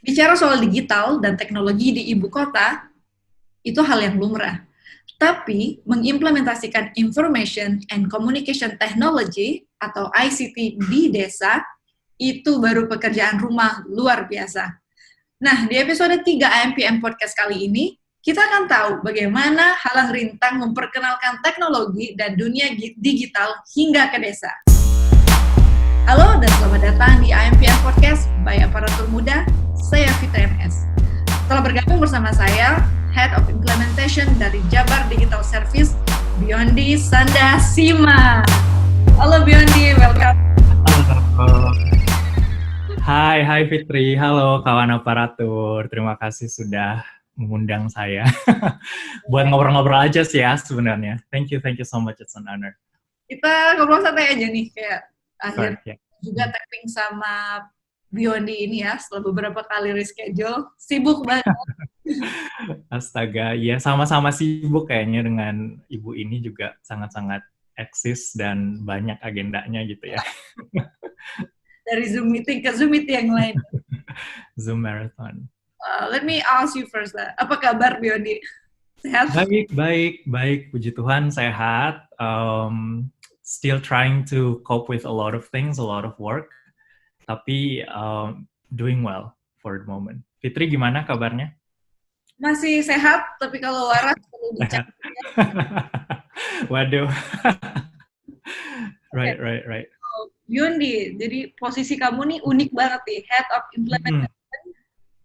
Bicara soal digital dan teknologi di ibu kota, itu hal yang lumrah. Tapi, mengimplementasikan Information and Communication Technology atau ICT di desa, itu baru pekerjaan rumah luar biasa. Nah, di episode 3 AMPM Podcast kali ini, kita akan tahu bagaimana halang rintang memperkenalkan teknologi dan dunia digital hingga ke desa. Halo dan selamat datang di AMPM Podcast by Aparatur Muda, saya Fitra MS. Setelah bergabung bersama saya, Head of Implementation dari Jabar Digital Service, Biondi Sandasima. Halo Biondi, welcome. Halo. Hai Fitri, halo kawan aparatur. Terima kasih sudah mengundang saya. Buat ngobrol-ngobrol aja sih ya sebenarnya. Thank you so much, it's an honor. Kita ngobrol santai aja nih, kayak Sure, akhir yeah. juga tapping sama Biondi ini ya, setelah beberapa kali reschedule, sibuk banget. Astaga, ya sama-sama sibuk kayaknya dengan ibu ini juga sangat-sangat eksis dan banyak agendanya gitu ya. Dari Zoom meeting ke Zoom meeting yang lain. Zoom Marathon. Let me ask you first lah, apa kabar Biondi? Sehat? Baik. Puji Tuhan sehat. Still trying to cope with a lot of things, a lot of work. Tapi doing well for the moment. Fitri gimana kabarnya? Masih sehat, tapi kalau waras perlu dicek. Sehat. Waduh. Okay. Right. Yundi, jadi posisi kamu nih unik banget nih, Head of Implementation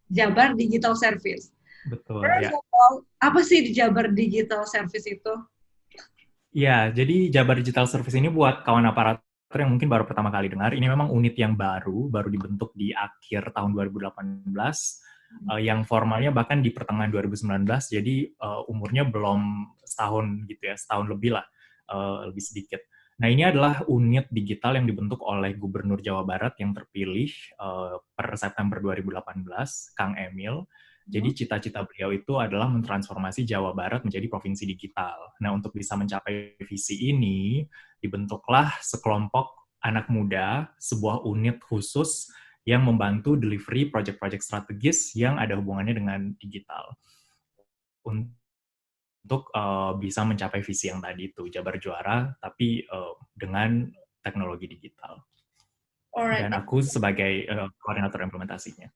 Jabar Digital Service. Betul, First ya. of all, apa sih di Jabar Digital Service itu? Ya, jadi Jabar Digital Service ini buat kawan aparatur yang mungkin baru pertama kali dengar, ini memang unit yang baru dibentuk di akhir tahun 2018, yang formalnya bahkan di pertengahan 2019, jadi umurnya belum setahun gitu ya, setahun lebih lah, lebih sedikit. Nah, ini adalah unit digital yang dibentuk oleh Gubernur Jawa Barat yang terpilih per September 2018, Kang Emil. Jadi cita-cita beliau itu adalah mentransformasi Jawa Barat menjadi provinsi digital. Nah, untuk bisa mencapai visi ini, dibentuklah sekelompok anak muda, sebuah unit khusus yang membantu delivery project-project strategis yang ada hubungannya dengan digital. Untuk bisa mencapai visi yang tadi itu, Jabar Juara, tapi dengan teknologi digital. Alright. Dan aku sebagai koordinator implementasinya.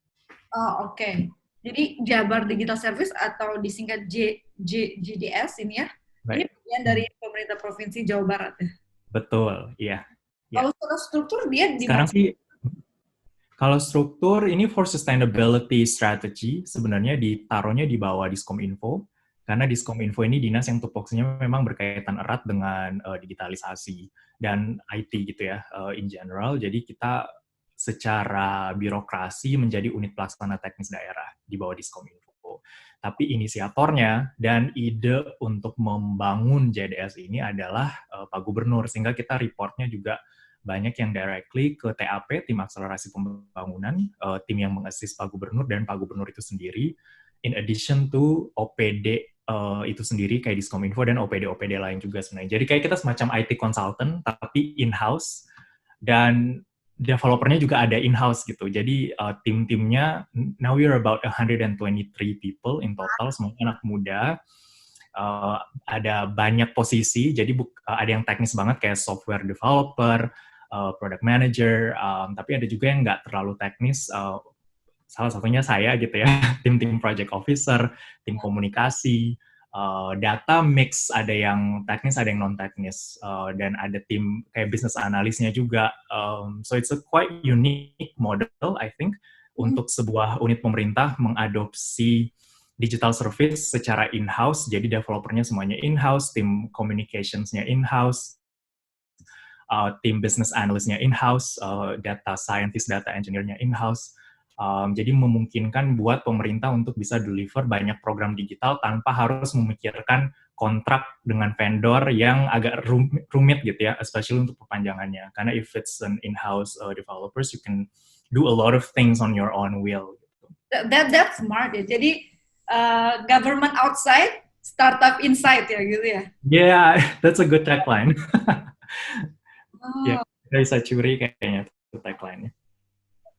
Oh, oke. Jadi Jabar Digital Service atau disingkat JDS ini ya, ini Baik. bagian dari pemerintah Provinsi Jawa Barat ya? Betul, iya. Kalau secara struktur dia di Sekarang mana? sih, kalau struktur ini for sustainability strategy, sebenarnya ditaruhnya di bawah Diskominfo, karena Diskominfo ini dinas yang tupoksinya memang berkaitan erat dengan digitalisasi dan IT gitu ya, in general. Jadi kita secara birokrasi menjadi unit pelaksana teknis daerah di bawah Diskominfo. Tapi inisiatornya dan ide untuk membangun JDS ini adalah Pak Gubernur, sehingga kita reportnya juga banyak yang directly ke TAP, Tim Akselerasi Pembangunan, tim yang mengassist Pak Gubernur dan Pak Gubernur itu sendiri, in addition to OPD itu sendiri kayak Diskominfo dan OPD-OPD lain juga sebenarnya. Jadi kayak kita semacam IT consultant, tapi in-house, dan developernya juga ada in-house gitu. Jadi tim-timnya, now we're about 123 people in total, semua anak muda. Ada banyak posisi, jadi ada yang teknis banget kayak software developer, product manager, tapi ada juga yang nggak terlalu teknis, salah satunya saya gitu ya, tim project officer, tim komunikasi, data mix, ada yang teknis, ada yang non-teknis, dan ada tim kayak business analisnya juga. So it's a quite unique model, I think, untuk sebuah unit pemerintah mengadopsi digital service secara in-house, jadi developernya semuanya in-house, tim communicationsnya in-house, tim business analystnya in-house, data scientist, data engineer-nya in-house. Jadi memungkinkan buat pemerintah untuk bisa deliver banyak program digital tanpa harus memikirkan kontrak dengan vendor yang agak rumit gitu ya, especially untuk perpanjangannya. Karena if it's an in-house developers, you can do a lot of things on your own will. That's smart ya. Jadi government outside, startup inside ya gitu ya. Yeah, that's a good tagline. Oh. Ya, dari saya curi kayaknya itu tagline-nya.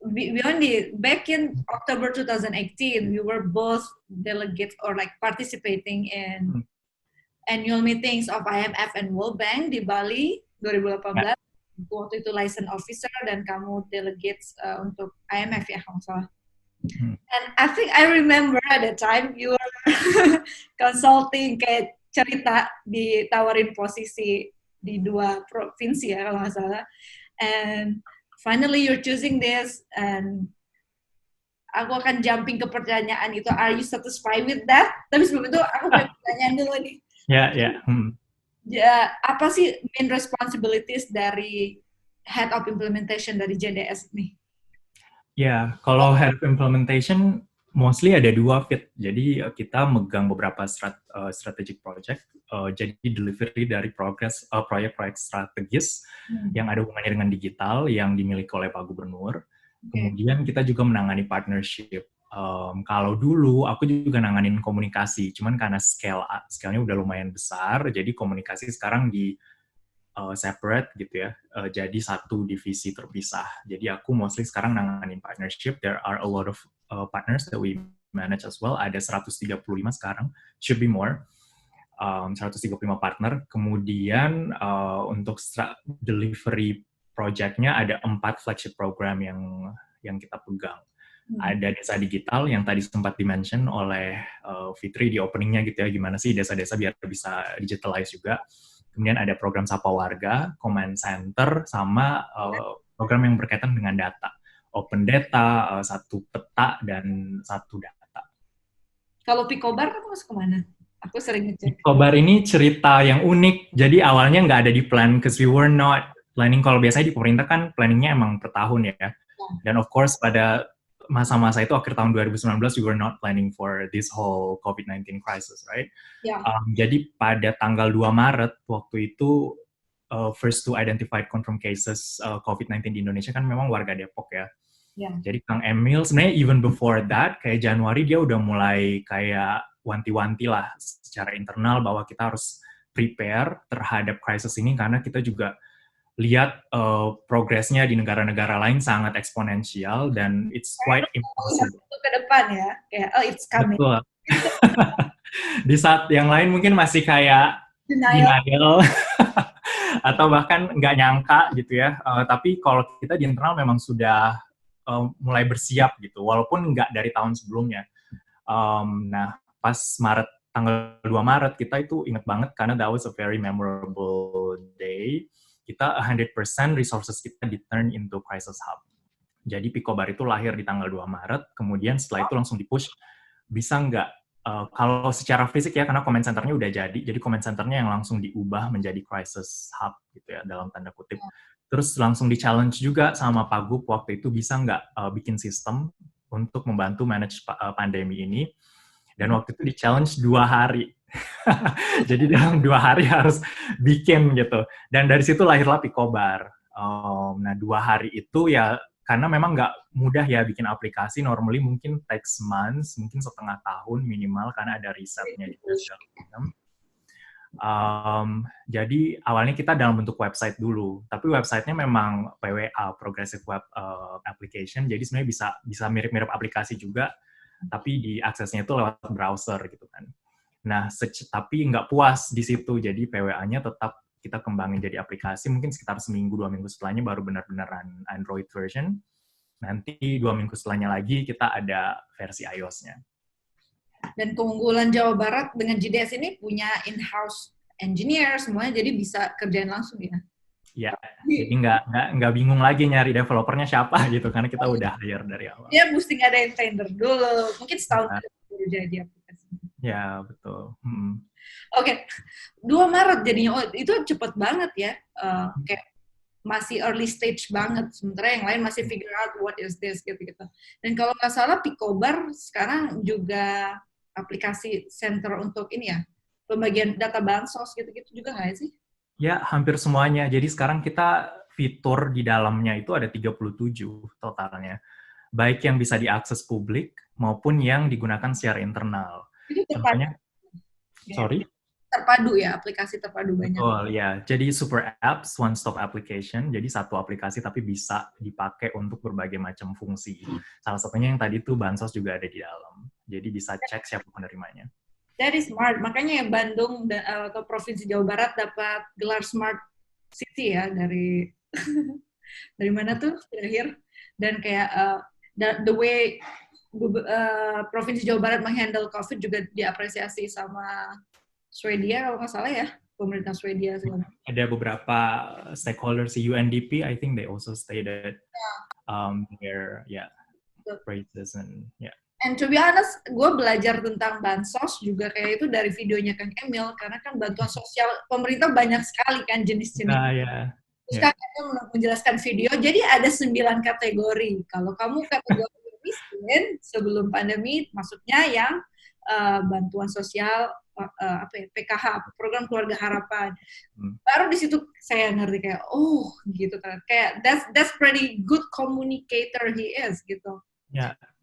we only back in October 2018, we were both delegates or like participating in annual meetings of IMF and World Bank di Bali 2018. Waktu itu license officer dan kamu delegates untuk IMF ya kalau salah. And I think I remember at the time you were consulting kayak cerita ditawarin posisi di 2 provinsi ya kalau nggak salah. And finally you're choosing this, and aku akan jumping ke pertanyaan itu, are you satisfied with that? Tapi sebelum itu aku punya pertanyaan dulu nih. Ya, apa sih main responsibilities dari Head of Implementation dari JDS nih? Ya, kalau Head of Implementation mostly ada 2 fit. Jadi kita megang beberapa strategic project, jadi delivery dari proyek-proyek strategis yang ada hubungannya dengan digital yang dimiliki oleh Pak Gubernur. Kemudian kita juga menangani partnership. Kalau dulu aku juga nanganin komunikasi, cuman karena scale-nya udah lumayan besar, jadi komunikasi sekarang di separate gitu ya, jadi satu divisi terpisah. Jadi aku mostly sekarang nanganin partnership. There are a lot of partners that we manage as well. Ada 135 sekarang, should be more. 135 partner. Kemudian untuk delivery project-nya ada 4 flagship program yang kita pegang. Ada desa digital yang tadi sempat dimention oleh Fitri di openingnya gitu ya, gimana sih desa-desa biar bisa digitalize juga. Kemudian ada program Sapa Warga, Command Center, sama program yang berkaitan dengan data. Open Data, 1 peta, dan 1 data. Kalau Picobar kamu masuk kemana? Aku sering ngecek. Picobar ini cerita yang unik. Jadi awalnya nggak ada di plan, because we were not planning. Kalau biasanya di pemerintah kan planningnya emang per tahun ya. Dan of course pada masa-masa itu akhir tahun 2019 we were not planning for this whole COVID-19 crisis, right? Jadi pada tanggal 2 Maret waktu itu first to identified confirmed cases COVID-19 di Indonesia kan memang warga Depok ya. Jadi Kang Emil sebenarnya even before that kayak Januari dia udah mulai kayak wanti-wanti lah secara internal bahwa kita harus prepare terhadap krisis ini karena kita juga lihat progresnya di negara-negara lain sangat eksponensial dan it's quite impossible. Ke depan ya, kayak it's coming. Betul. Di saat yang lain mungkin masih kayak denial atau bahkan nggak nyangka gitu ya. Tapi kalau kita di internal memang sudah mulai bersiap gitu, walaupun nggak dari tahun sebelumnya. Nah, pas tanggal 2 Maret kita itu inget banget karena that was a very memorable day. Kita 100% resources kita di-turn into crisis hub. Jadi Picobar itu lahir di tanggal 2 Maret, kemudian setelah itu langsung di-push, bisa nggak, kalau secara fisik ya, karena comment center-nya udah jadi comment center-nya yang langsung diubah menjadi crisis hub, gitu ya, dalam tanda kutip. Terus langsung di-challenge juga sama Pak Gub waktu itu, bisa nggak bikin sistem untuk membantu manage pandemi ini, dan waktu itu di-challenge 2 hari. Jadi dalam 2 hari harus bikin gitu. Dan dari situ lahirlah Picobar. Nah 2 hari itu ya karena memang nggak mudah ya bikin aplikasi. Normally mungkin takes months, mungkin setengah tahun minimal karena ada risetnya di dalam. Jadi awalnya kita dalam bentuk website dulu. Tapi websitenya memang PWA, Progressive Web Application. Jadi sebenarnya bisa mirip-mirip aplikasi juga. Tapi diaksesnya itu lewat browser gitu kan. Nah, tapi nggak puas di situ, jadi PWA-nya tetap kita kembangin jadi aplikasi, mungkin sekitar seminggu, 2 minggu setelahnya baru benar-benaran Android version. Nanti 2 minggu setelahnya lagi kita ada versi iOS-nya. Dan keunggulan Jawa Barat dengan JDS ini punya in-house engineer semuanya, jadi bisa kerjain langsung ya? Ya, jadi nggak bingung lagi nyari developernya siapa gitu, karena kita udah hire dari awal. Ya, mesti ngadain tender dulu, mungkin setahun baru jadi aplikasi. Ya, betul. Oke, 2 Maret jadinya, itu cepet banget ya, kayak masih early stage banget, sementara yang lain masih figure out what is this, gitu-gitu. Dan kalau nggak salah, Picobar sekarang juga aplikasi center untuk ini ya, pembagian data bansos gitu-gitu juga nggak sih? Ya, hampir semuanya. Jadi sekarang kita fitur di dalamnya itu ada 37 totalnya. Baik yang bisa diakses publik maupun yang digunakan secara internal. Contohnya, sorry? terpadu ya, aplikasi terpadu banyak. Betul, ya. Jadi super apps, one stop application. Jadi satu aplikasi tapi bisa dipakai untuk berbagai macam fungsi. Salah satunya yang tadi tuh bansos juga ada di dalam. Jadi bisa cek siapa penerimanya. That is smart. Makanya ya Bandung atau Provinsi Jawa Barat dapat gelar Smart City ya dari dari mana tuh terakhir. Dan kayak the way Provinsi Jawa Barat menghandle COVID juga diapresiasi sama Swedia kalau nggak salah ya, pemerintah Swedia segala. Ada beberapa stakeholders di UNDP, I think they also stated their praises and yeah. And to be honest, gue belajar tentang bansos juga kayak itu dari videonya Kang Emil, karena kan bantuan sosial pemerintah banyak sekali kan jenis-jenis. Terus Kang Emil menjelaskan video, jadi ada 9 kategori. Kalau kamu kategori miskin sebelum pandemi, maksudnya yang bantuan sosial PKH, program keluarga harapan. Baru di situ saya ngerti kayak gitu kan. Kayak that's pretty good communicator he is gitu.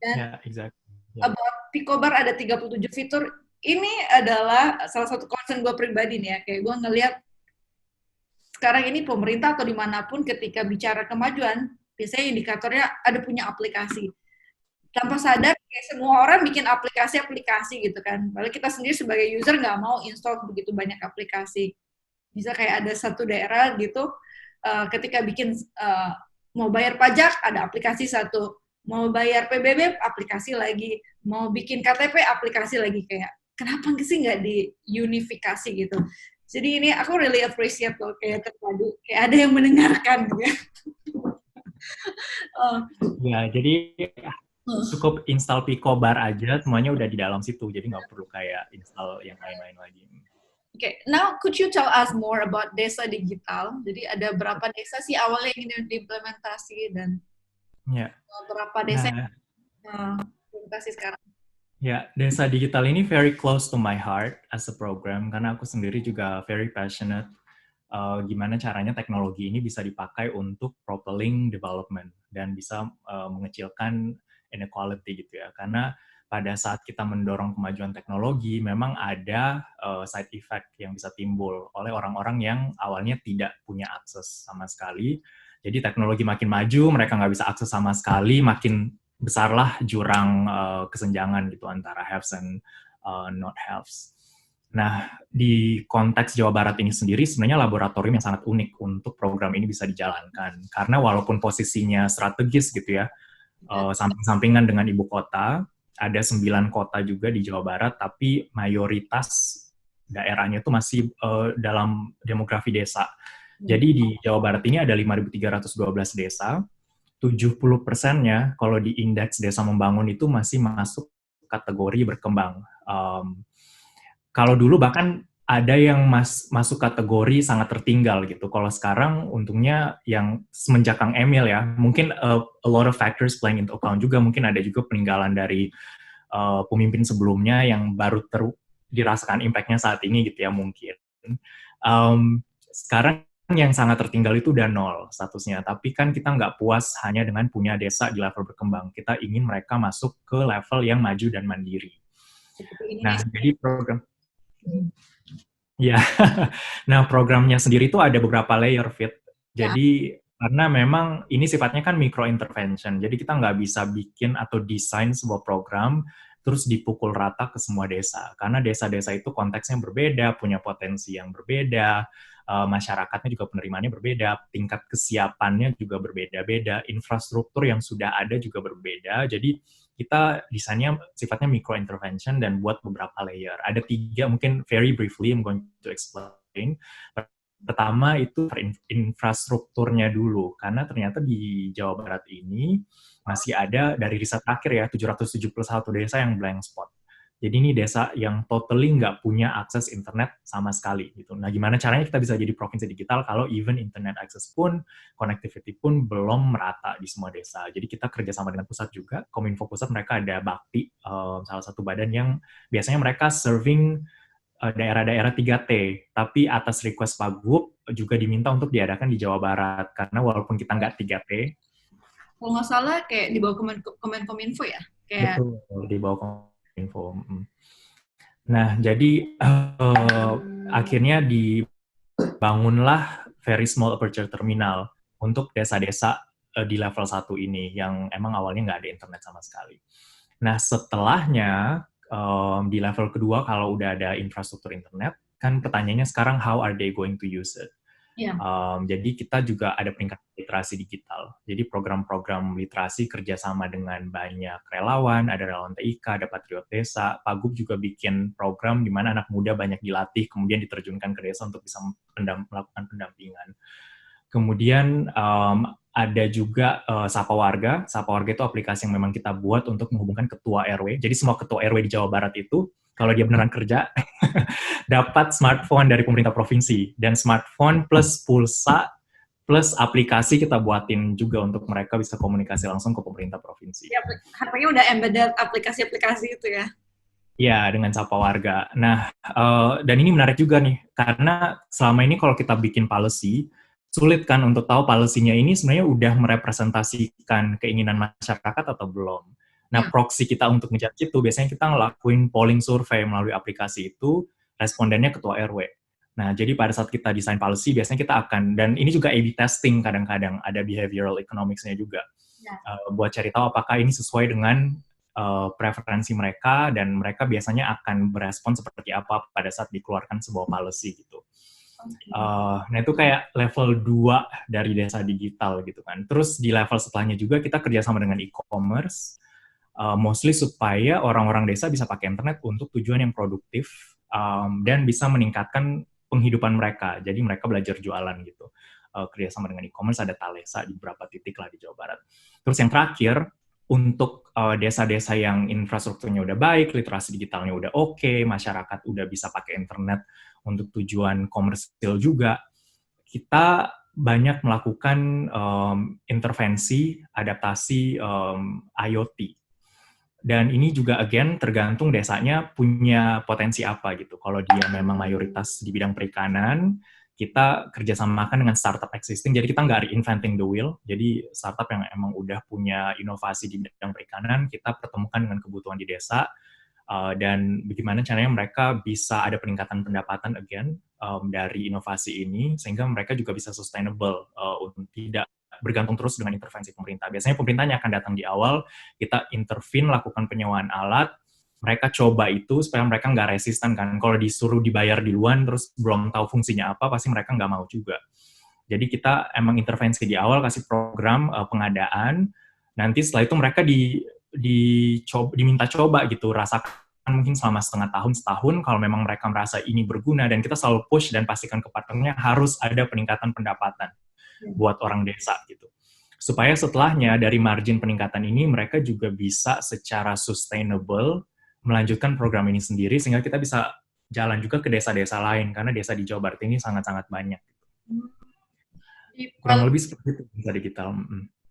Dan exactly. About Picobar ada 37 fitur. Ini adalah salah satu concern gue pribadi nih ya. Kayak gue ngelihat sekarang ini pemerintah atau dimanapun ketika bicara kemajuan, biasanya indikatornya ada punya aplikasi. Tanpa sadar, kayak semua orang bikin aplikasi-aplikasi gitu kan. Padahal kita sendiri sebagai user nggak mau install begitu banyak aplikasi. Bisa kayak ada satu daerah gitu, ketika bikin mau bayar pajak, ada aplikasi satu. Mau bayar PBB, aplikasi lagi. Mau bikin KTP, aplikasi lagi. Kayak, kenapa sih nggak diunifikasi gitu? Jadi ini aku really appreciate loh, kayak terpadu. Kayak ada yang mendengarkan gitu ya. Ya, jadi cukup install Picobar aja, semuanya udah di dalam situ. Jadi nggak perlu kayak install yang lain-lain lagi. Okay, now could you tell us more about desa digital? Jadi ada berapa desa sih awalnya yang diimplementasi dan berapa desa yang implementasi sekarang? Ya, desa digital ini very close to my heart as a program karena aku sendiri juga very passionate gimana caranya teknologi ini bisa dipakai untuk propelling development dan bisa mengecilkan inequality gitu ya. Karena pada saat kita mendorong kemajuan teknologi, memang ada side effect yang bisa timbul oleh orang-orang yang awalnya tidak punya akses sama sekali. Jadi teknologi makin maju, mereka nggak bisa akses sama sekali, makin besarlah jurang kesenjangan gitu antara haves and not haves. Nah, di konteks Jawa Barat ini sendiri sebenarnya laboratorium yang sangat unik untuk program ini bisa dijalankan. Karena walaupun posisinya strategis gitu ya, samping-sampingan dengan ibu kota, ada 9 kota juga di Jawa Barat, tapi mayoritas daerahnya itu masih dalam demografi desa. Jadi di Jawa Barat ini ada 5.312 desa, 70%-nya kalau di indeks desa membangun itu masih masuk kategori berkembang. Kalau dulu bahkan ada yang masuk kategori sangat tertinggal gitu. Kalau sekarang untungnya yang semenjak Kang Emil ya, mungkin a lot of factors playing into account juga. Mungkin ada juga peninggalan dari pemimpin sebelumnya yang baru dirasakan impact-nya saat ini gitu ya mungkin. Sekarang yang sangat tertinggal itu udah 0 statusnya. Tapi kan kita nggak puas hanya dengan punya desa di level berkembang. Kita ingin mereka masuk ke level yang maju dan mandiri. Nah, jadi program nah programnya sendiri itu ada beberapa layer Fit. Jadi karena memang ini sifatnya kan micro intervention, jadi kita nggak bisa bikin atau desain sebuah program terus dipukul rata ke semua desa. Karena desa-desa itu konteksnya berbeda, punya potensi yang berbeda, masyarakatnya juga penerimaannya berbeda, tingkat kesiapannya juga berbeda-beda, infrastruktur yang sudah ada juga berbeda. Jadi kita desainnya sifatnya micro intervention dan buat beberapa layer. Ada 3, mungkin very briefly I'm going to explain. Pertama itu infrastrukturnya dulu, karena ternyata di Jawa Barat ini masih ada dari riset terakhir ya 771 desa yang blank spot. Jadi ini desa yang totally nggak punya akses internet sama sekali gitu. Nah, gimana caranya kita bisa jadi provinsi digital kalau even internet access pun, connectivity pun belum merata di semua desa. Jadi kita kerjasama dengan pusat juga, Kominfo pusat mereka ada Bakti, salah satu badan yang biasanya mereka serving daerah-daerah 3T, tapi atas request Pagub juga diminta untuk diadakan di Jawa Barat, karena walaupun kita nggak 3T. Kalau nggak salah kayak di bawah Kominfo ya? Kayak... Betul, di bawah Kominfo. Nah, jadi akhirnya dibangunlah very small aperture terminal untuk desa-desa di level 1 ini yang emang awalnya nggak ada internet sama sekali. Nah, setelahnya di level kedua kalau udah ada infrastruktur internet, kan pertanyaannya sekarang how are they going to use it? Yeah. Jadi kita juga ada peningkatan literasi digital. Jadi program-program literasi kerjasama dengan banyak relawan, ada relawan TIK, ada Patriot Desa. Pagub juga bikin program di mana anak muda banyak dilatih, kemudian diterjunkan ke desa untuk bisa melakukan pendampingan. Kemudian ada juga Sapa Warga. Sapa Warga itu aplikasi yang memang kita buat untuk menghubungkan ketua RW. Jadi semua ketua RW di Jawa Barat itu, kalau dia beneran kerja, dapat smartphone dari pemerintah provinsi. Dan smartphone plus pulsa, plus aplikasi kita buatin juga untuk mereka bisa komunikasi langsung ke pemerintah provinsi. Ya, HP-nya udah embedded aplikasi-aplikasi itu ya? Ya, dengan Sapa Warga. Nah, dan ini menarik juga nih, karena selama ini kalau kita bikin policy, sulit kan untuk tahu policy-nya ini sebenarnya udah merepresentasikan keinginan masyarakat atau belum. Nah, proxy kita untuk ngejudge itu, biasanya kita ngelakuin polling survey melalui aplikasi itu, respondennya ketua RW. Nah, jadi pada saat kita desain policy, biasanya kita akan, dan ini juga A/B testing kadang-kadang, ada behavioral economics-nya juga, buat cari tahu apakah ini sesuai dengan preferensi mereka, dan mereka biasanya akan berespon seperti apa pada saat dikeluarkan sebuah policy gitu. Nah itu kayak level 2 dari desa digital gitu kan. Terus di level setelahnya juga kita kerjasama dengan e-commerce, mostly supaya orang-orang desa bisa pakai internet untuk tujuan yang produktif dan bisa meningkatkan penghidupan mereka. Jadi mereka belajar jualan gitu. Kerjasama dengan e-commerce ada Talesa di beberapa titik lah di Jawa Barat. Terus yang terakhir, untuk desa-desa yang infrastrukturnya udah baik, literasi digitalnya udah oke, masyarakat udah bisa pakai internet untuk tujuan komersil juga, kita banyak melakukan intervensi, adaptasi IoT. Dan ini juga again tergantung desanya punya potensi apa gitu. Kalau dia memang mayoritas di bidang perikanan, kita kerjasamakan dengan startup existing, jadi kita nggak reinventing the wheel, jadi startup yang emang udah punya inovasi di bidang perikanan, kita pertemukan dengan kebutuhan di desa, dan bagaimana caranya mereka bisa ada peningkatan pendapatan again dari inovasi ini, sehingga mereka juga bisa sustainable, untuk tidak bergantung terus dengan intervensi pemerintah. Biasanya pemerintahnya akan datang di awal, kita intervene, lakukan penyewaan alat, mereka coba itu supaya mereka nggak resisten kan. Kalau disuruh dibayar duluan terus belum tahu fungsinya apa, pasti mereka nggak mau juga. Jadi kita emang intervensi di awal, kasih program pengadaan, nanti setelah itu mereka diminta coba gitu, rasakan mungkin selama setengah tahun, setahun, kalau memang mereka merasa ini berguna, dan kita selalu push dan pastikan ke partnernya harus ada peningkatan pendapatan buat orang desa gitu. Supaya setelahnya dari margin peningkatan ini mereka juga bisa secara sustainable melanjutkan program ini sendiri, sehingga kita bisa jalan juga ke desa-desa lain, karena desa di Jawa Barat ini sangat-sangat banyak. Kurang lebih seperti itu desa digital.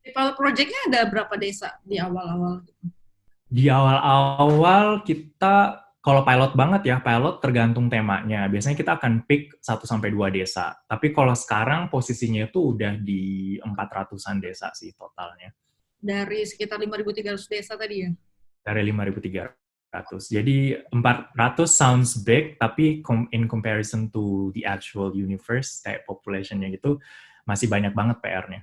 Di pilot project-nya ada berapa desa di awal-awal? Di awal-awal kita, kalau pilot banget ya, pilot tergantung temanya. Biasanya kita akan pick 1-2 desa. Tapi kalau sekarang posisinya itu udah di 400-an desa sih totalnya. Dari sekitar 5.300 desa tadi ya? Dari 5.300. Jadi 400 sounds big, tapi in comparison to the actual universe, kayak population-nya gitu, masih banyak banget PR-nya.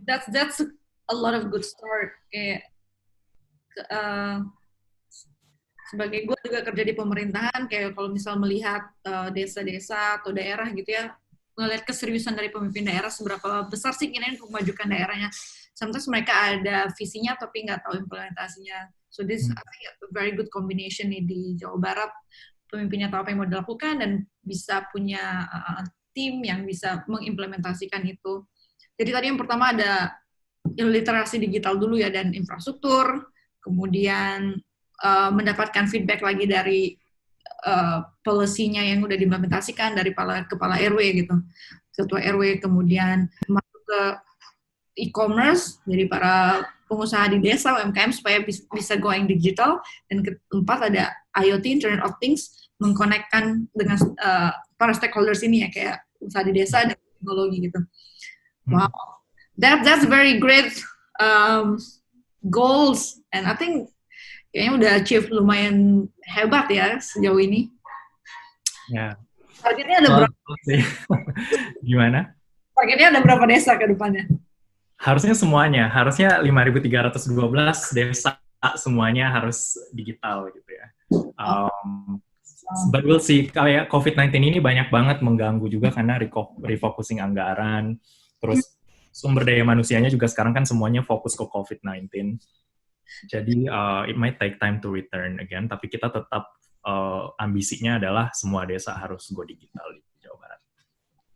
That's a lot of good start. Kayak sebagai gue juga kerja di pemerintahan, kayak kalau misal melihat desa-desa atau daerah gitu ya, ngelihat keseriusan dari pemimpin daerah seberapa besar sih keinginan untuk memajukan daerahnya. Sometimes mereka ada visinya tapi nggak tahu implementasinya. So this I think a very good combination nih di Jawa Barat. Pemimpinnya tahu apa yang mau dilakukan dan bisa punya tim yang bisa mengimplementasikan itu. Jadi tadi yang pertama ada literasi digital dulu ya, dan infrastruktur, kemudian mendapatkan feedback lagi dari policy-nya yang udah diimplementasikan dari kepala RW gitu, ketua RW, kemudian masuk ke e-commerce dari para pengusaha di desa UMKM supaya bisa going digital, dan keempat ada IoT, Internet of Things, mengkonekkan dengan para stakeholders ini ya, kayak usaha di desa dan teknologi gitu. Wow, that's very great goals, and I think kayaknya udah achieve lumayan hebat ya sejauh ini. Ya, Targetnya ada Well, berapa? gimana? Targetnya ada berapa desa ke depannya? Harusnya semuanya, harusnya 5.312 desa semuanya harus digital gitu ya. Oh, Um, oh. but we'll see, kayak COVID-19 ini banyak banget mengganggu juga karena refocusing anggaran, terus sumber daya manusianya juga sekarang kan semuanya fokus ke COVID-19. Jadi it might take time to return again, tapi kita tetap ambisinya adalah semua desa harus go digital di Jawa Barat.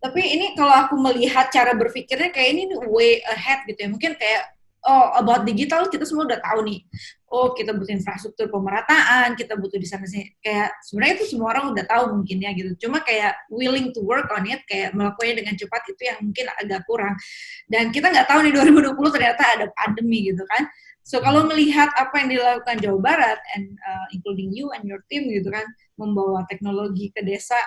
Tapi ini kalau aku melihat cara berpikirnya kayak ini way ahead gitu ya. Mungkin kayak, oh about digital kita semua udah tahu nih. Oh kita butuh infrastruktur pemerataan, kita butuh di sana sini. Kayak sebenarnya itu semua orang udah tahu mungkin ya gitu. Cuma kayak willing to work on it, kayak melakukannya dengan cepat itu yang mungkin agak kurang. Dan kita nggak tahu nih 2020 ternyata ada pandemi gitu kan. So kalau melihat apa yang dilakukan Jawa Barat and including you and your team gitu kan, membawa teknologi ke desa,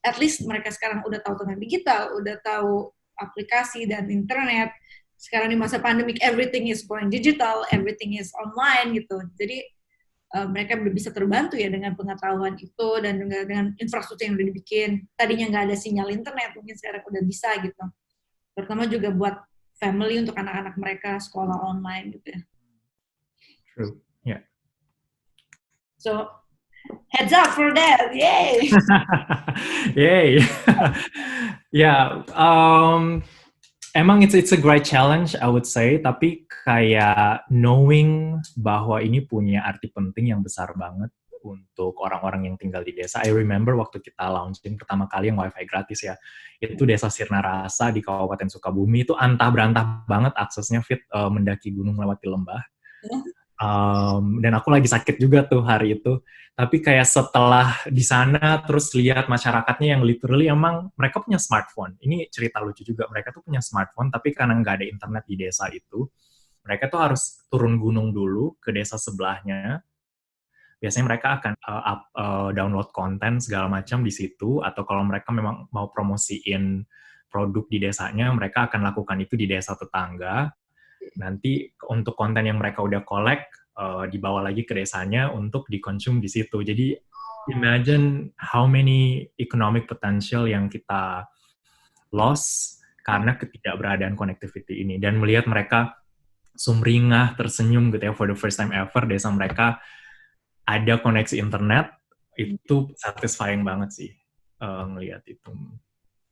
at least mereka sekarang udah tahu tentang digital, udah tahu aplikasi dan internet. Sekarang di masa pandemik, everything is going digital, everything is online gitu. Jadi mereka bisa terbantu ya dengan pengetahuan itu dan dengan infrastruktur yang udah dibikin. Tadinya nggak ada sinyal internet, mungkin sekarang udah bisa gitu. Terutama juga buat family untuk anak-anak mereka sekolah online gitu ya. True, yeah. So heads up for that, yay! Yay! Yeah, emang it's a great challenge, I would say. Tapi kayak knowing bahwa ini punya arti penting yang besar banget untuk orang-orang yang tinggal di desa. I remember waktu kita launching pertama kali yang WiFi gratis ya, itu desa Sirna Rasa di Kabupaten Sukabumi itu antah berantah banget aksesnya, fit mendaki gunung melewati lembah. Dan aku lagi sakit juga tuh hari itu. Tapi kayak setelah di sana terus lihat masyarakatnya yang literally emang mereka punya smartphone. Ini cerita lucu juga. Mereka tuh punya smartphone, tapi karena nggak ada internet di desa itu, mereka tuh harus turun gunung dulu ke desa sebelahnya. Biasanya mereka akan download konten segala macam di situ, atau kalau mereka memang mau promosiin produk di desanya, mereka akan lakukan itu di desa tetangga. Nanti untuk konten yang mereka udah collect, dibawa lagi ke desanya untuk dikonsum di situ. Jadi imagine how many economic potential yang kita lost karena ketidakberadaan connectivity ini. Dan melihat mereka sumringah, tersenyum gitu ya, for the first time ever, desa mereka ada koneksi internet, itu satisfying banget sih ngelihat itu.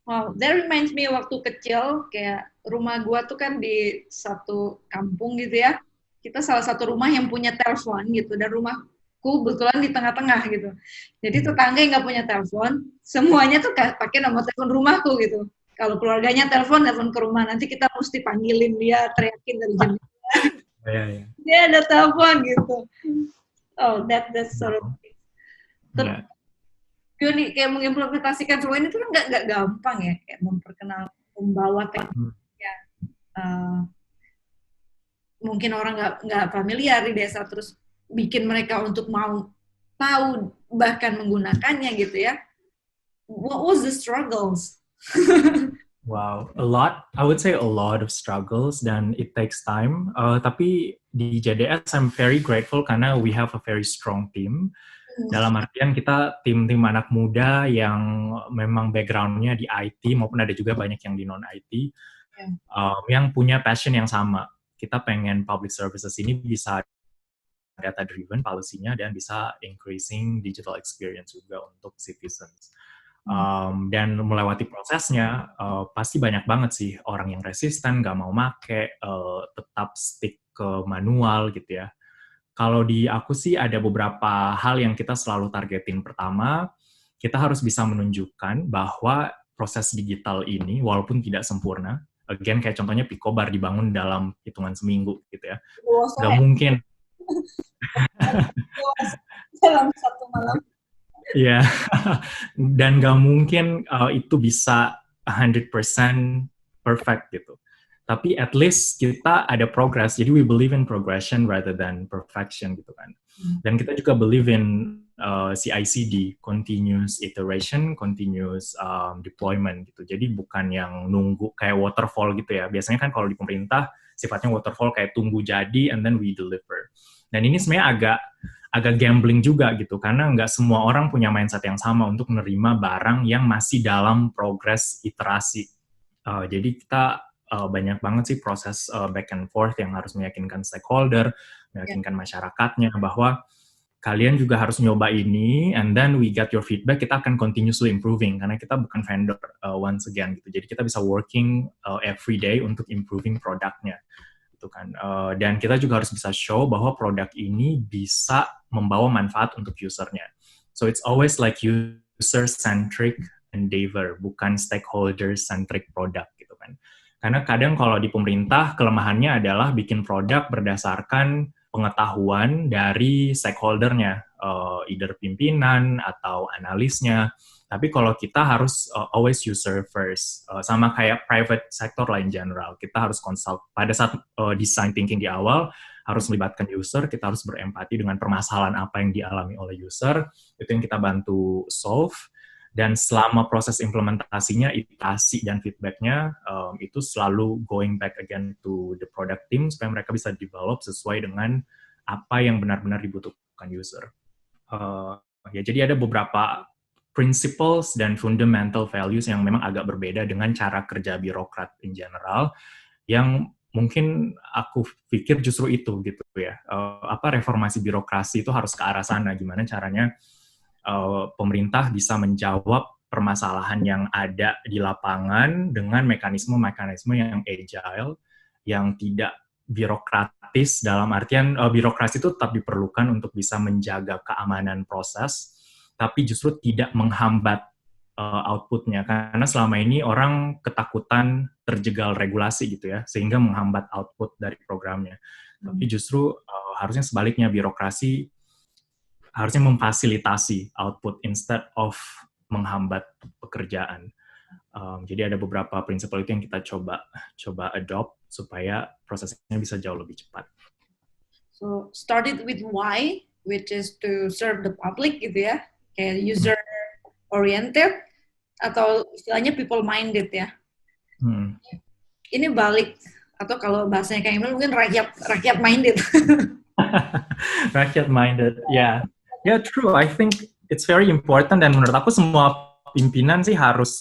Wow, that reminds me waktu kecil, kayak rumah gua tuh kan di satu kampung gitu ya. Kita salah satu rumah yang punya telepon gitu, dan rumahku kebetulan di tengah-tengah gitu. Jadi tetangga yang nggak punya telepon, semuanya tuh pakai nomor telepon rumahku gitu. Kalau keluarganya telepon ke rumah, nanti kita mesti panggilin dia, teriakin dari jendela. Yeah, yeah. Dia ada telepon gitu. Oh, that's sort of. Yeah. Nih, kayak mengimplementasikan semua ini tuh kan nggak gampang ya, kayak membawa teknologi ya. Mungkin orang nggak familiar di desa, terus bikin mereka untuk mau tahu bahkan menggunakannya gitu ya. What was the struggles? Wow, I would say a lot of struggles dan it takes time. Tapi di JDS I'm very grateful karena we have a very strong team. Dalam artian kita tim-tim anak muda yang memang background-nya di IT maupun ada juga banyak yang di non-IT yang punya passion yang sama. Kita pengen public services ini bisa data driven policy-nya dan bisa increasing digital experience juga untuk citizens. Dan melewati prosesnya pasti banyak banget sih orang yang resisten, nggak mau make, tetap stick ke manual gitu ya. Kalau di aku sih ada beberapa hal yang kita selalu targetin. Pertama, kita harus bisa menunjukkan bahwa proses digital ini walaupun tidak sempurna, again kayak contohnya Picobar dibangun dalam hitungan seminggu gitu ya. Nggak mungkin. Dalam satu malam. Iya, dan nggak mungkin itu bisa 100% perfect gitu. Tapi at least kita ada progress, jadi we believe in progression rather than perfection gitu kan. Dan kita juga believe in CI/CD, continuous iteration, continuous deployment gitu. Jadi bukan yang nunggu kayak waterfall gitu ya. Biasanya kan kalau di pemerintah sifatnya waterfall kayak tunggu jadi and then we deliver. Dan ini sebenarnya agak gambling juga gitu, karena nggak semua orang punya mindset yang sama untuk menerima barang yang masih dalam progres iterasi. Jadi kita banyak banget sih proses back and forth yang harus meyakinkan stakeholder, meyakinkan masyarakatnya bahwa kalian juga harus nyoba ini, and then we get your feedback, kita akan continuously improving, karena kita bukan vendor once again gitu. Jadi kita bisa working every day untuk improving produknya. Gitu kan. Dan kita juga harus bisa show bahwa produk ini bisa membawa manfaat untuk usernya. So it's always like user-centric endeavor, bukan stakeholder-centric product gitu kan. Karena kadang kalau di pemerintah, kelemahannya adalah bikin produk berdasarkan pengetahuan dari stakeholdernya, either pimpinan atau analisnya. Tapi kalau kita harus always user first, sama kayak private sector lah in general, kita harus consult. Pada saat design thinking di awal, harus melibatkan user, kita harus berempati dengan permasalahan apa yang dialami oleh user, itu yang kita bantu solve. Dan selama proses implementasinya, iterasi dan feedback-nya, itu selalu going back again to the product team, supaya mereka bisa develop sesuai dengan apa yang benar-benar dibutuhkan user. Jadi ada beberapa principles dan fundamental values yang memang agak berbeda dengan cara kerja birokrat in general, yang mungkin aku pikir justru itu gitu ya. Reformasi birokrasi itu harus ke arah sana, gimana caranya pemerintah bisa menjawab permasalahan yang ada di lapangan dengan mekanisme-mekanisme yang agile, yang tidak birokratis, dalam artian birokrasi itu tetap diperlukan untuk bisa menjaga keamanan proses, tapi justru tidak menghambat output-nya. Karena selama ini orang ketakutan terjegal regulasi gitu ya, sehingga menghambat output dari programnya. Tapi justru harusnya sebaliknya, birokrasi harusnya memfasilitasi output instead of menghambat pekerjaan. Jadi ada beberapa prinsip itu yang kita coba adopt supaya prosesnya bisa jauh lebih cepat. So started with why, which is to serve the public gitu ya, kayak user oriented atau istilahnya people minded ya. Ini balik, atau kalau bahasanya kayak Emil mungkin rakyat minded. Rakyat minded, ya. Yeah, true. I think it's very important, dan menurut aku semua pimpinan sih harus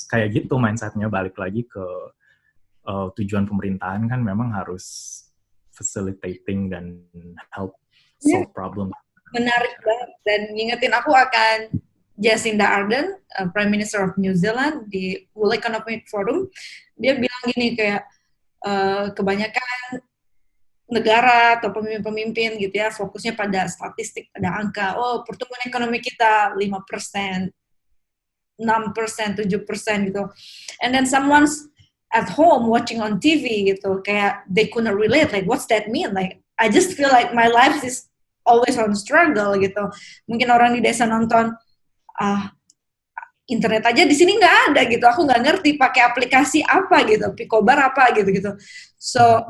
kayak gitu mindsetnya, balik lagi ke tujuan pemerintahan kan memang harus facilitating dan help solve problem. Menarik banget, dan ngingetin aku akan Jacinda Ardern, Prime Minister of New Zealand, di World Economic Forum. Dia bilang gini, kayak kebanyakan negara atau pemimpin-pemimpin gitu ya, fokusnya pada statistik, pada angka. Oh, pertumbuhan ekonomi kita 5%, 6%, 7% gitu. And then someone's at home watching on TV gitu, kayak they couldn't relate, like what's that mean? Like I just feel like my life is always on struggle gitu. Mungkin orang di desa nonton, internet aja di sini nggak ada gitu, aku nggak ngerti pakai aplikasi apa gitu, Picobar apa gitu. So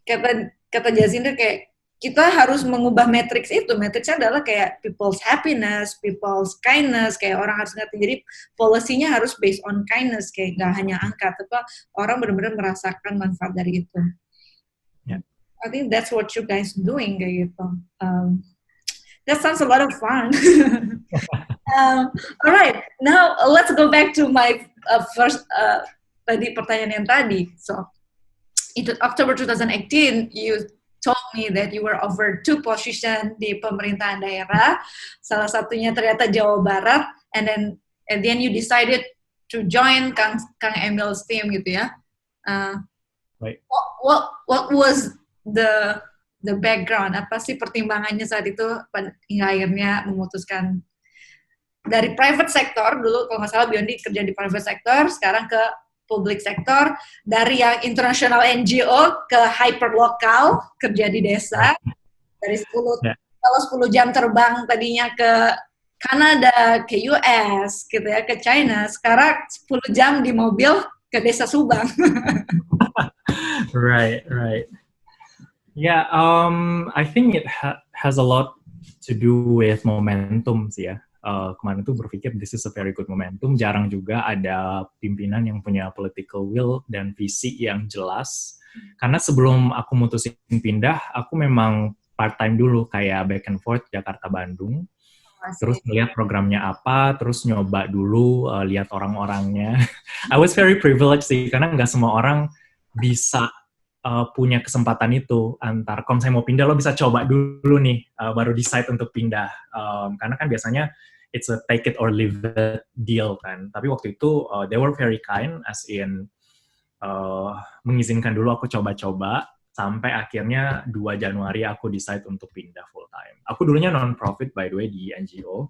kata Jacinda kayak kita harus mengubah matriks itu. Matriksnya adalah kayak people's happiness, people's kindness, kayak orang harus ngerti. Jadi policy-nya harus based on kindness, kayak nggak hanya angka, tapi orang benar-benar merasakan manfaat dari itu. Yeah. I think that's what you guys doing kayak gitu. That sounds a lot of fun. Alright, now let's go back to my first tadi pertanyaan yang tadi. So, in October 2018, you told me that you were offered 2 position di pemerintahan daerah. Salah satunya ternyata Jawa Barat, and then you decided to join Kang Emil's team gitu ya. Right. What was the background? Apa sih pertimbangannya saat itu hingga akhirnya memutuskan dari private sector dulu, kalau nggak salah Biondi kerja di private sector, sekarang ke public sector, dari yang international NGO ke hyper lokal, kerja di desa, dari 10 jam terbang tadinya ke Kanada, ke US, gitu ya, ke China, sekarang 10 jam di mobil ke desa Subang. Right. Yeah, I think it has a lot to do with momentum sih ya. Kemarin tuh berpikir this is a very good momentum. Jarang juga ada pimpinan yang punya political will dan visi yang jelas. Karena sebelum aku mutusin pindah, aku memang part-time dulu, kayak back and forth Jakarta-Bandung. Terus Masih. ngeliat programnya apa, terus nyoba dulu, lihat orang-orangnya. I was very privileged sih, karena nggak semua orang bisa punya kesempatan itu. Antar, kalau saya mau pindah, lo bisa coba dulu nih, baru decide untuk pindah. Karena kan biasanya it's a take it or leave it deal kan. Tapi waktu itu they were very kind, as in mengizinkan dulu aku coba-coba, sampai akhirnya 2 Januari aku decide untuk pindah full time. Aku dulunya non-profit by the way di NGO.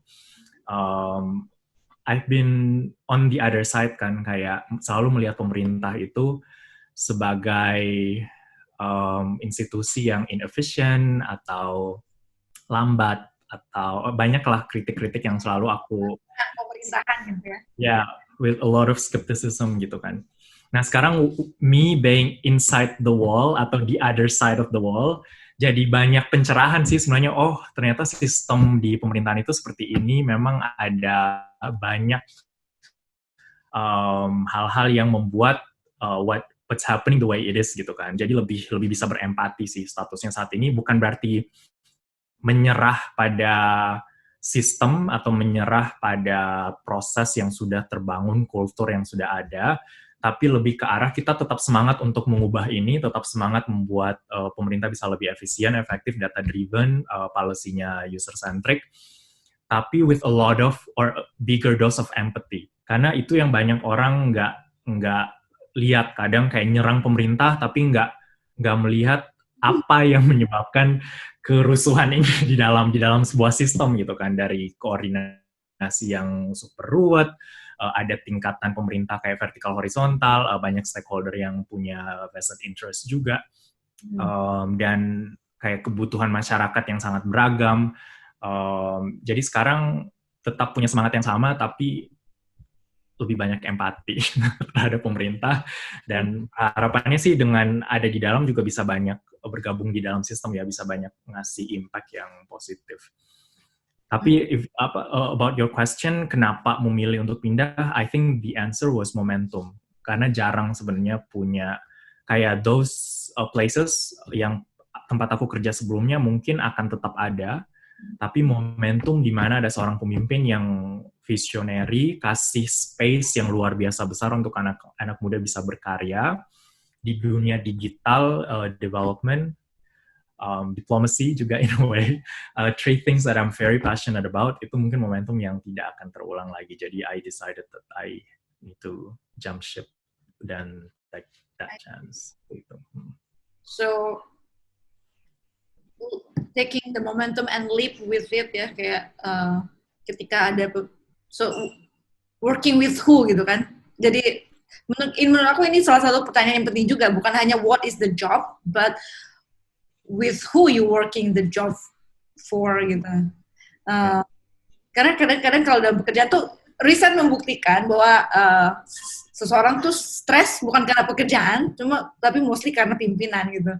I've been on the other side kan, kayak selalu melihat pemerintah itu sebagai institusi yang inefficient atau lambat, atau banyaklah kritik-kritik yang selalu aku Pemerintahan gitu ya. yeah, with a lot of skepticism gitu kan. Nah sekarang me being inside the wall atau the other side of the wall, jadi banyak pencerahan sih sebenarnya. Oh ternyata sistem di pemerintahan itu seperti ini, memang ada banyak hal-hal yang membuat what's happening the way it is gitu kan. Jadi lebih bisa berempati sih statusnya saat ini. Bukan berarti menyerah pada sistem atau menyerah pada proses yang sudah terbangun, kultur yang sudah ada, tapi lebih ke arah kita tetap semangat untuk mengubah ini, tetap semangat membuat pemerintah bisa lebih efisien, efektif, data-driven, policy-nya user-centric, tapi with a lot of or a bigger dose of empathy. Karena itu yang banyak orang nggak lihat, kadang kayak nyerang pemerintah, tapi nggak melihat apa yang menyebabkan kerusuhan ini di dalam sebuah sistem gitu kan, dari koordinasi yang super ruwet, ada tingkatan pemerintah kayak vertikal horizontal, banyak stakeholder yang punya vested interest juga, dan kayak kebutuhan masyarakat yang sangat beragam. Jadi sekarang tetap punya semangat yang sama, tapi lebih banyak empati terhadap pemerintah, dan harapannya sih dengan ada di dalam juga bisa banyak bergabung di dalam sistem ya, bisa banyak ngasih impact yang positif. Tapi about your question, kenapa memilih untuk pindah? I think the answer was momentum. Karena jarang sebenarnya punya kayak those places yang tempat aku kerja sebelumnya mungkin akan tetap ada, tapi momentum di mana ada seorang pemimpin yang visionary, kasih space yang luar biasa besar untuk anak muda bisa berkarya di dunia digital, development, diplomacy juga in a way, three things that I'm very passionate about. Itu mungkin momentum yang tidak akan terulang lagi. Jadi I decided that I need to jump ship dan take that chance. Gitu. So taking the momentum and leap with it ya, kayak ketika ada working with who gitu kan. Jadi menurut aku ini salah satu pertanyaan yang penting juga, bukan hanya what is the job, but with who you working the job for gitu. Karena kadang-kadang kalau dalam bekerja tuh riset membuktikan bahwa seseorang tuh stres bukan karena pekerjaan, tapi mostly karena pimpinan gitu.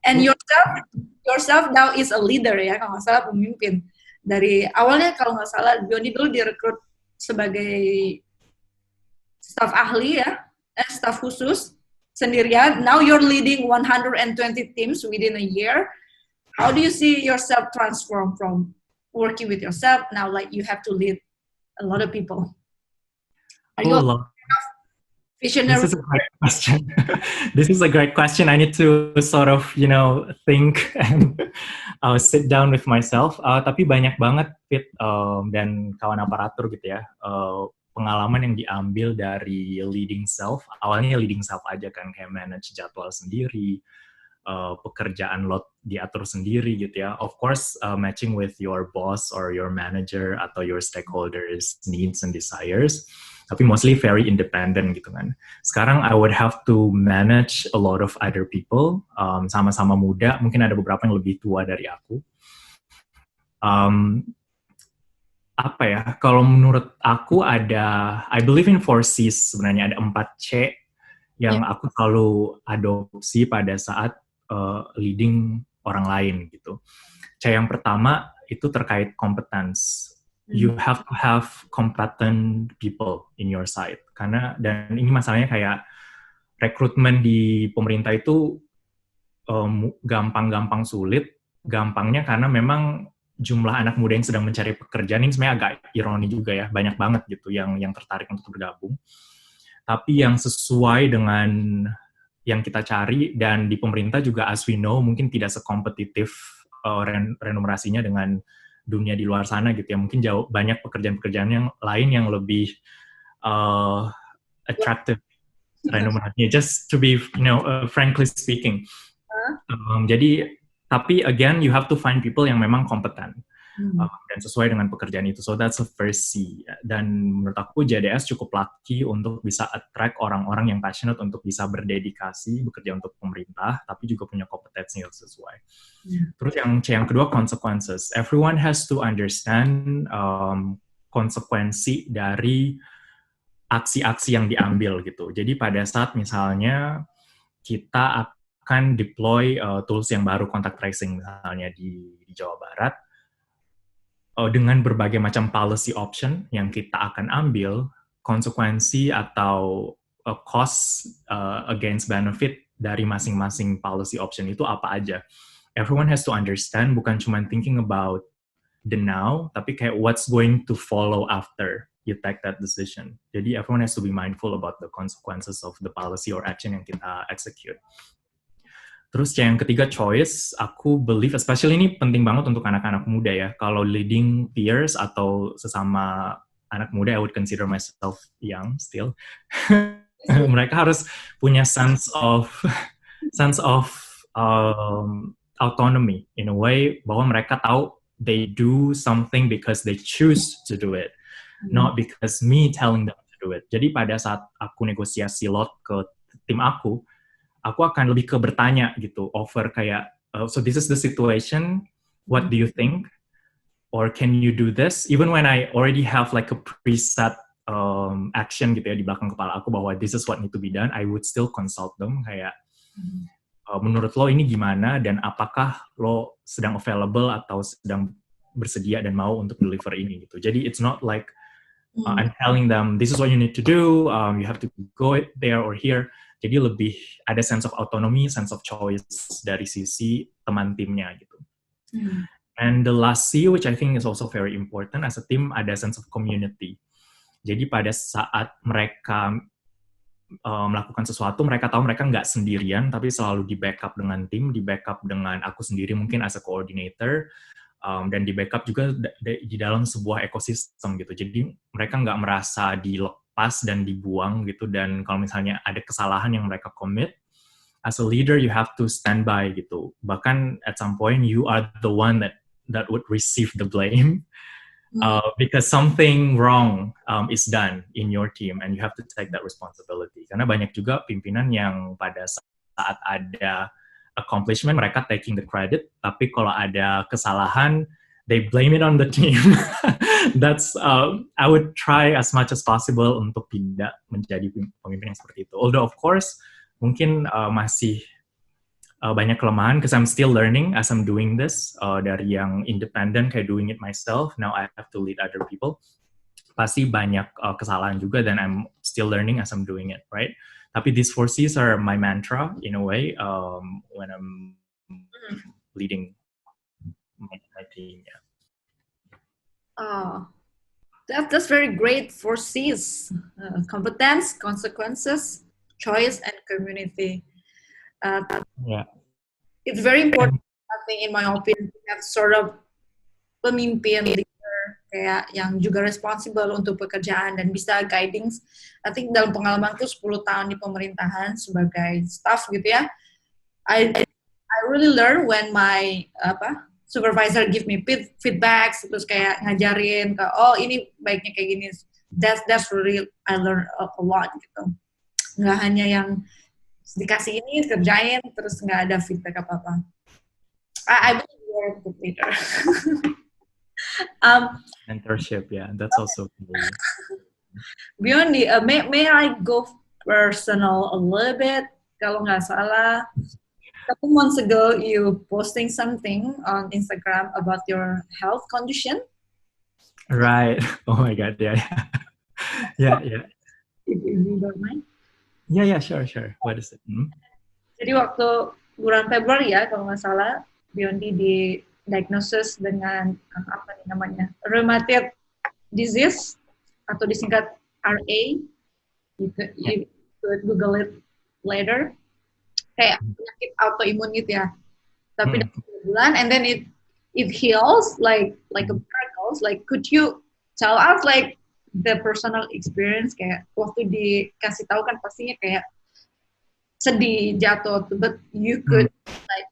And yourself now is a leader ya, kalau nggak salah pemimpin. Dari awalnya kalau nggak salah Joni dulu direkrut sebagai staf ahli ya, staf khusus sendirian. Now you're leading 120 teams within a year. How do you see yourself transform from working with yourself now like you have to lead a lot of people? Are you visionary? This is a great question. This is a great question. I need to sort of, think and sit down with myself. Tapi banyak banget Fit dan kawan aparatur gitu ya, pengalaman yang diambil dari leading self. Awalnya leading self aja kan, kayak manage jadwal sendiri, pekerjaan lot diatur sendiri gitu ya. Of course, matching with your boss or your manager atau your stakeholders' needs and desires. Tapi mostly very independent gitu kan. Sekarang I would have to manage a lot of other people, sama-sama muda, mungkin ada beberapa yang lebih tua dari aku. Apa ya, kalau menurut aku I believe in 4Cs sebenarnya, ada 4C yang aku selalu adopsi pada saat leading orang lain gitu. C yang pertama itu terkait competence. You have to have competent people in your side. Dan ini masalahnya kayak rekrutmen di pemerintah itu gampang-gampang sulit. Gampangnya karena memang jumlah anak muda yang sedang mencari pekerjaan ini sebenarnya agak ironi juga ya, banyak banget gitu yang tertarik untuk bergabung. Tapi yang sesuai dengan yang kita cari, dan di pemerintah juga as we know mungkin tidak sekompetitif remunerasinya dengan dunia di luar sana gitu ya. Mungkin jauh banyak pekerjaan-pekerjaan yang lain yang lebih attractive remunerasinya, just to be frankly speaking. Jadi tapi again you have to find people yang memang kompeten dan sesuai dengan pekerjaan itu. So that's the first C. Dan menurut aku JDS cukup lucky untuk bisa attract orang-orang yang passionate untuk bisa berdedikasi bekerja untuk pemerintah, tapi juga punya kompetensi yang sesuai. Terus yang kedua, consequences. Everyone has to understand konsekuensi dari aksi-aksi yang diambil gitu. Jadi pada saat misalnya kita akan deploy tools yang baru, contact tracing misalnya di Jawa Barat, dengan berbagai macam policy option yang kita akan ambil, konsekuensi atau cost against benefit dari masing-masing policy option itu apa aja. Everyone has to understand, bukan cuma thinking about the now, tapi kayak what's going to follow after you take that decision. Jadi everyone has to be mindful about the consequences of the policy or action yang kita execute. Terus yang ketiga, choice. Aku believe, especially ini penting banget untuk anak-anak muda ya. Kalau leading peers atau sesama anak muda, I would consider myself young still. Mereka harus punya sense of autonomy in a way, bahwa mereka tahu they do something because they choose to do it, not because me telling them to do it. Jadi pada saat aku negosiasi lot ke tim aku akan lebih ke bertanya gitu, offer kayak, so this is the situation, what do you think? Or can you do this? Even when I already have like a preset action gitu ya di belakang kepala aku bahwa this is what need to be done, I would still consult them kayak, menurut lo ini gimana, dan apakah lo sedang available atau sedang bersedia dan mau untuk deliver ini gitu. Jadi it's not like I'm telling them this is what you need to do, you have to go there or here. Jadi lebih ada sense of autonomy, sense of choice dari sisi teman timnya gitu. And the last C, which I think is also very important as a team, ada sense of community. Jadi pada saat mereka melakukan sesuatu, mereka tahu mereka nggak sendirian, tapi selalu di backup dengan tim, di backup dengan aku sendiri mungkin as a coordinator, dan di backup juga di dalam sebuah ekosistem gitu. Jadi mereka nggak merasa dilepas dan dibuang gitu, dan kalau misalnya ada kesalahan yang mereka commit, as a leader you have to stand by gitu. Bahkan at some point you are the one that would receive the blame because something wrong is done in your team and you have to take that responsibility. Karena banyak juga pimpinan yang pada saat ada accomplishment mereka taking the credit, tapi kalau ada kesalahan they blame it on the team. That's I would try as much as possible untuk tidak menjadi pemimpin yang seperti itu. Although of course mungkin masih banyak kelemahan, because I'm still learning as I'm doing this, dari yang independent kayak doing it myself, now I have to lead other people. Pasti banyak kesalahan juga, dan I'm still learning as I'm doing it, right? Tapi these 4 C's are my mantra in a way when I'm leading my team. Yeah. That's very great. 4 C's: competence, consequences, choice, and community. Yeah. It's very important, I think, in my opinion, to have sort of pemimpin leader kayak yang juga responsible untuk pekerjaan dan bisa guiding. I think dalam pengalamanku 10 tahun di pemerintahan sebagai staff gitu ya, I really learn when my supervisor give me feedbacks, terus kayak ngajarin ke, oh ini baiknya kayak gini. That's really I learn a lot gitu. Nggak hanya yang dikasih ini kerjain terus nggak ada feedback apa-apa. I believe you're a good leader. Mentorship, yeah, that's also cool. Beyond the, may I go personal a little bit? Kalau nggak salah, a couple months ago you posting something on Instagram about your health condition. Right. Oh my God. Yeah. Yeah. If you don't mind. Yeah. Sure. What is it? Jadi waktu bulan Februari ya kalau nggak salah, Biondi di diagnosis dengan apa nih namanya, rheumatoid disease atau disingkat RA. Ya. You could Google it later. Kayak penyakit autoimun gitu ya. Tapi Hmm. dalam 3 bulan, and then it heals like a miracle. Like, could you tell us like the personal experience, kayak waktu dikasih tahu kan pastinya kayak sedih, jatuh, but you Hmm. could like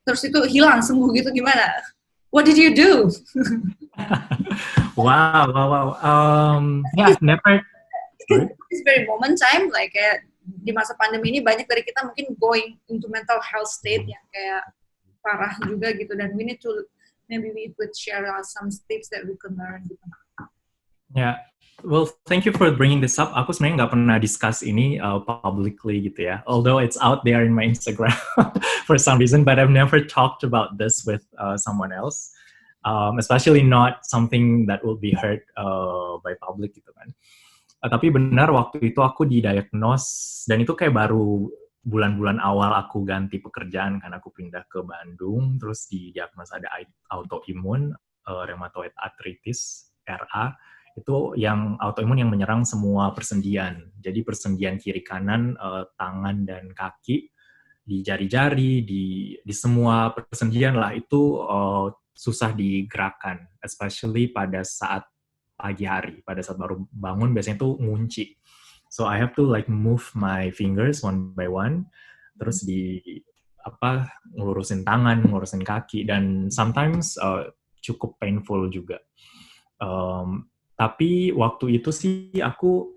terus itu hilang sembuh gitu, gimana? What did you do? Wow, wow, wow. Yeah, never. Sorry. It's very moment time, like kayak di masa pandemi ini banyak dari kita mungkin going into mental health state yang kayak parah juga gitu, dan we need to maybe we could share some tips that we can learn gitu. Ya, well, thank you for bringing this up. Aku sebenarnya nggak pernah discuss ini publicly gitu ya. Although it's out there in my Instagram for some reason, but I've never talked about this with someone else. Especially not something that will be heard by public gitu kan. Tapi benar waktu itu aku didiagnose dan itu kayak baru bulan-bulan awal aku ganti pekerjaan kan, aku pindah ke Bandung terus didiagnosa ada autoimun rheumatoid arthritis RA, itu yang autoimun yang menyerang semua persendian. Jadi persendian kiri kanan, tangan dan kaki, di jari-jari, di semua persendian lah itu susah digerakkan, especially pada saat pagi hari, pada saat baru bangun biasanya tuh ngunci. So I have to like move my fingers one by one, terus ngurusin tangan, ngurusin kaki, dan sometimes cukup painful juga. Tapi waktu itu sih aku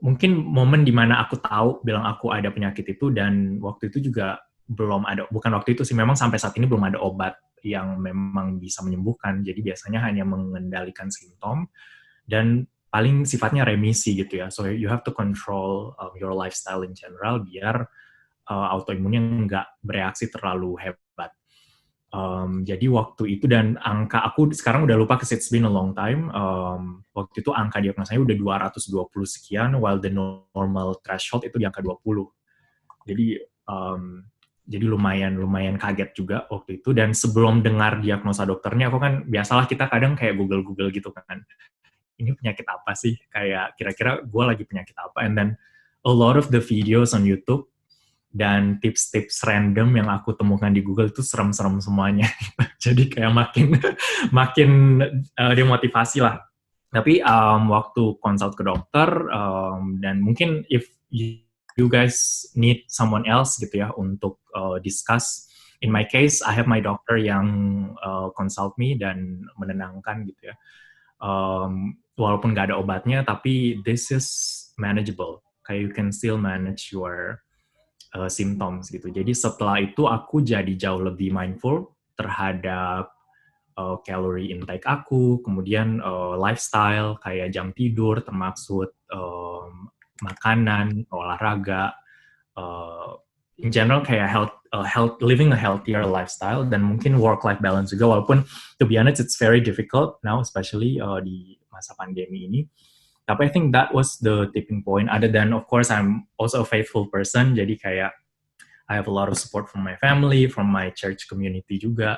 mungkin momen dimana aku tahu bilang aku ada penyakit itu, dan waktu itu juga belum ada, bukan waktu itu sih, memang sampai saat ini belum ada obat yang memang bisa menyembuhkan. Jadi biasanya hanya mengendalikan simptom dan paling sifatnya remisi gitu ya. So you have to control your lifestyle in general biar autoimunnya nggak bereaksi terlalu hebat. Jadi waktu itu, dan angka aku sekarang udah lupa because it's been a long time. Waktu itu angka diagnosanya udah 220 sekian, while the normal threshold itu di angka 20. Jadi jadi lumayan kaget juga waktu itu. Dan sebelum dengar diagnosa dokternya, aku kan biasalah kita kadang kayak Google gitu kan. Ini penyakit apa sih? Kayak kira-kira gue lagi penyakit apa? And then a lot of the videos on YouTube dan tips-tips random yang aku temukan di Google itu serem-serem semuanya. Jadi kayak makin demotivasi lah. Tapi waktu konsult ke dokter, dan mungkin if you guys need someone else gitu ya untuk discuss. In my case, I have my doctor yang consult me dan menenangkan gitu ya. Walaupun nggak ada obatnya, tapi this is manageable. Kayak you can still manage your symptoms gitu. Jadi setelah itu aku jadi jauh lebih mindful terhadap calorie intake aku, kemudian lifestyle kayak jam tidur, termasuk makanan, olahraga, in general kayak living a healthier lifestyle, dan mungkin work-life balance juga. Walaupun to be honest it's very difficult now, especially di masa pandemi ini. Tapi I think that was the tipping point. Other than, of course, I'm also a faithful person. Jadi kayak I have a lot of support from my family, from my church community juga.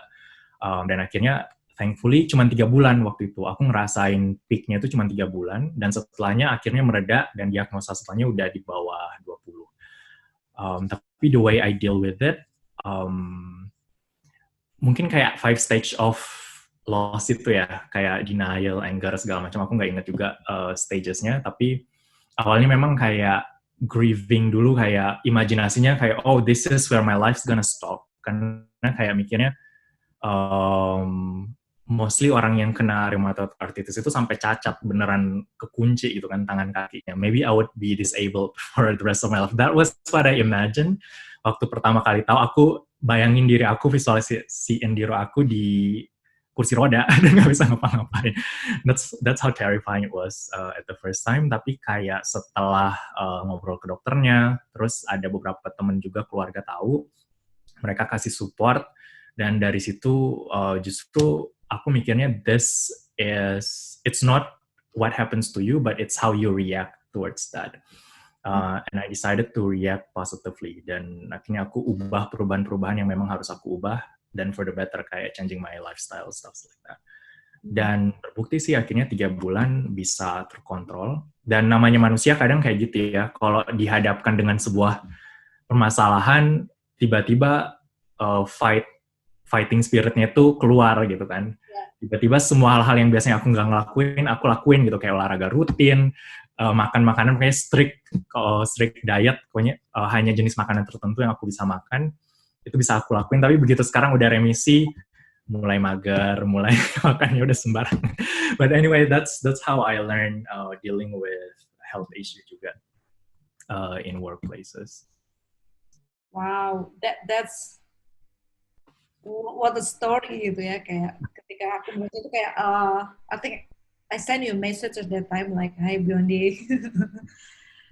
Dan akhirnya, thankfully, cuma 3 bulan waktu itu. Aku ngerasain peak-nya itu cuma 3 bulan. Dan setelahnya akhirnya mereda, dan diagnosa setelahnya udah di bawah 20. Tapi the way I deal with it, mungkin kayak 5 stage of loss itu ya, kayak denial, anger, segala macam. Aku nggak ingat juga stagesnya, tapi awalnya memang kayak grieving dulu, kayak imajinasinya kayak, oh this is where my life's gonna stop. Karena kayak mikirnya, mostly orang yang kena rheumatoid arthritis itu sampai cacat, beneran kekunci gitu kan tangan kakinya. Maybe I would be disabled for the rest of my life. That was what I imagined. Waktu pertama kali tahu, aku bayangin diri aku, visualisasiin diri aku di kursi roda dan nggak bisa ngapa-ngapain. That's how terrifying it was at the first time. Tapi kayak setelah ngobrol ke dokternya, terus ada beberapa teman juga keluarga tahu, mereka kasih support, dan dari situ justru aku mikirnya it's not what happens to you, but it's how you react towards that. And I decided to react positively, dan akhirnya aku ubah perubahan-perubahan yang memang harus aku ubah, dan for the better, kayak changing my lifestyle, stuff like that. Dan terbukti sih akhirnya 3 bulan bisa terkontrol. Dan namanya manusia kadang kayak gitu ya, kalau dihadapkan dengan sebuah permasalahan, tiba-tiba fighting spiritnya itu keluar gitu kan. Tiba-tiba semua hal-hal yang biasanya aku nggak ngelakuin, aku lakuin gitu, kayak olahraga rutin, makan makanan kayak strict diet, pokoknya hanya jenis makanan tertentu yang aku bisa makan, itu bisa aku lakuin. Tapi begitu sekarang udah remisi, mulai mager, mulai makannya udah sembarangan. But anyway, that's how I learned dealing with health issue juga in workplaces. Wow, that's what a story gitu ya, kayak ketika aku baca itu kayak I think I send you a message at that time like, hi Biondi.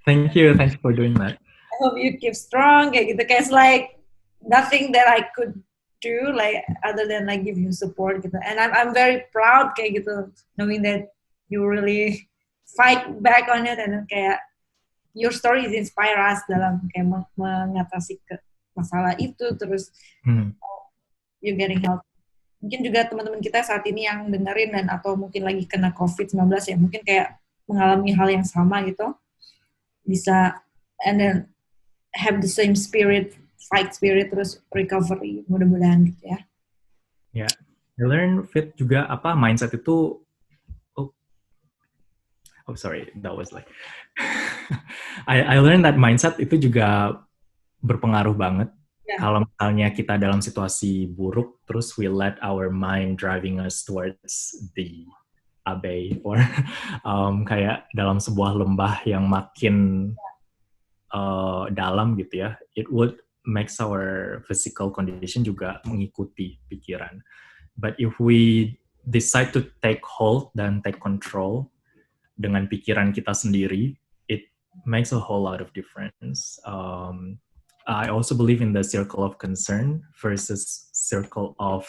Thank you for doing that. I hope you keep strong kayak gitu, kayak it's like nothing that I could do like other than like give you support gitu, and I'm very proud kayak gitu knowing that you really fight back on it, and kayak your story is inspire us dalam kayak mengatasi masalah itu, terus you getting help. Mungkin juga teman-teman kita saat ini yang dengerin dan atau mungkin lagi kena COVID-19 ya, mungkin kayak mengalami hal yang sama gitu, bisa and then have the same spirit, fight spirit, terus recovery, mudah-mudahan gitu ya. Ya, yeah. I learn fit juga mindset itu. Oh sorry, that was like I learned that mindset itu juga berpengaruh banget. Yeah. Kalau misalnya kita dalam situasi buruk, terus we let our mind driving us towards the abyss, or kayak dalam sebuah lembah yang makin dalam gitu ya, it would makes our physical condition juga mengikuti pikiran. But if we decide to take hold dan take control dengan pikiran kita sendiri, it makes a whole lot of difference. I also believe in the circle of concern versus circle of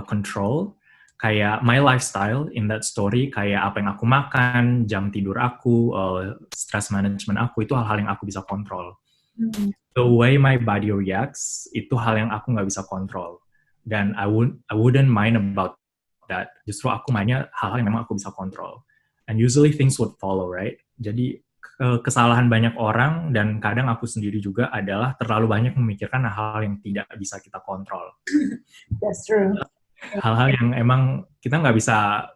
control. Kayak my lifestyle in that story, kayak apa yang aku makan, jam tidur aku, stress management aku, itu hal-hal yang aku bisa kontrol. The way my body reacts, itu hal yang aku nggak bisa kontrol. Dan I wouldn't mind about that. Justru aku mainnya hal-hal yang memang aku bisa kontrol. And usually things would follow, right? Jadi kesalahan banyak orang, dan kadang aku sendiri juga, adalah terlalu banyak memikirkan hal-hal yang tidak bisa kita kontrol. That's true. Hal-hal yang emang kita nggak bisa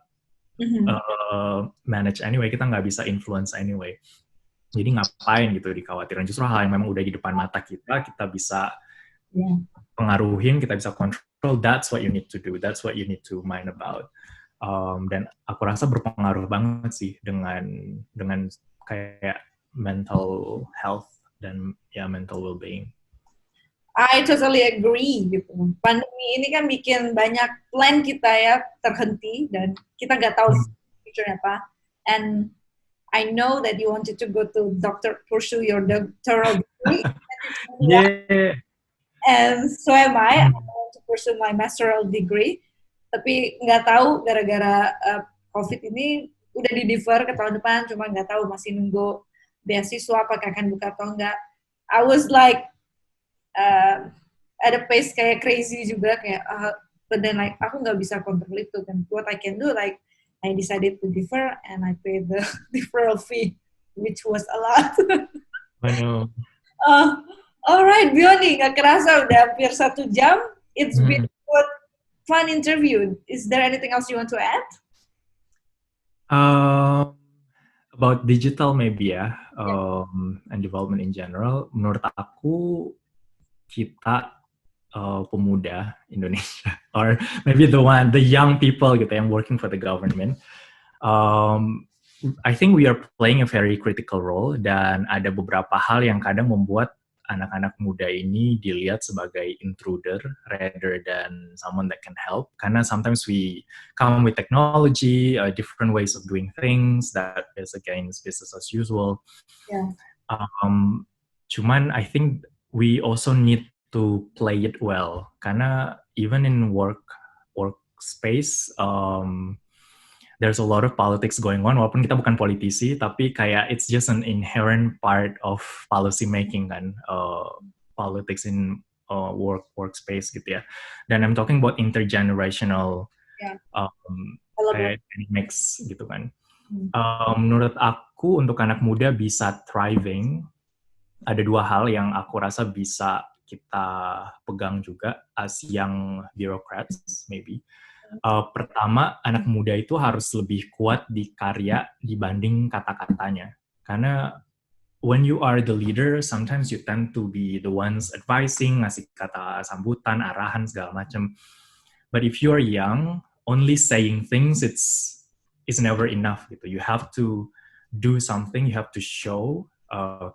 manage anyway, kita nggak bisa influence anyway. Jadi ngapain gitu dikhawatirin? Justru hal yang memang udah di depan mata kita bisa pengaruhin, kita bisa control. That's what you need to do. That's what you need to mind about. Dan aku rasa berpengaruh banget sih dengan kayak mental health dan ya mental well-being. I totally agree gitu. Pandemi ini kan bikin banyak plan kita ya terhenti, dan kita nggak tahu future apa. And I know that you wanted to go to pursue your doctoral degree. Yeah. And so am I. I want to pursue my masteral degree. Tapi nggak tahu gara-gara COVID ini udah di-defer ke tahun depan, cuma nggak tahu, masih nunggu beasiswa apakah akan buka atau enggak. I was like ada pace kayak crazy juga, kayak but then like aku nggak bisa kontrol itu, kan what I can do, like I decided to defer and I paid the deferral fee, which was a lot. I know. Alright, Biondi, nggak kerasa udah hampir 1 jam. It's been a fun interview. Is there anything else you want to add? About digital maybe ya, and development in general. Menurut aku, kita pemuda Indonesia, or maybe the young people gitu yang working for the government, I think we are playing a very critical role, dan ada beberapa hal yang kadang membuat anak-anak muda ini dilihat sebagai intruder rather than someone that can help. Karena sometimes we come with technology, different ways of doing things that is against business as usual. Yeah. Cuman I think we also need to play it well, karena even in workspace, there's a lot of politics going on, walaupun kita bukan politisi, tapi kayak it's just an inherent part of policy making kan, politics in workspace gitu ya. Dan I'm talking about intergenerational kayak dynamics gitu kan. Menurut aku untuk anak muda bisa thriving, ada dua hal yang aku rasa bisa kita pegang juga as young bureaucrats maybe. Pertama, anak muda itu harus lebih kuat di karya dibanding kata-katanya. Karena when you are the leader, sometimes you tend to be the ones advising, ngasih kata sambutan, arahan, segala macam. But if you are young, only saying things, it's never enough gitu. You have to do something, you have to show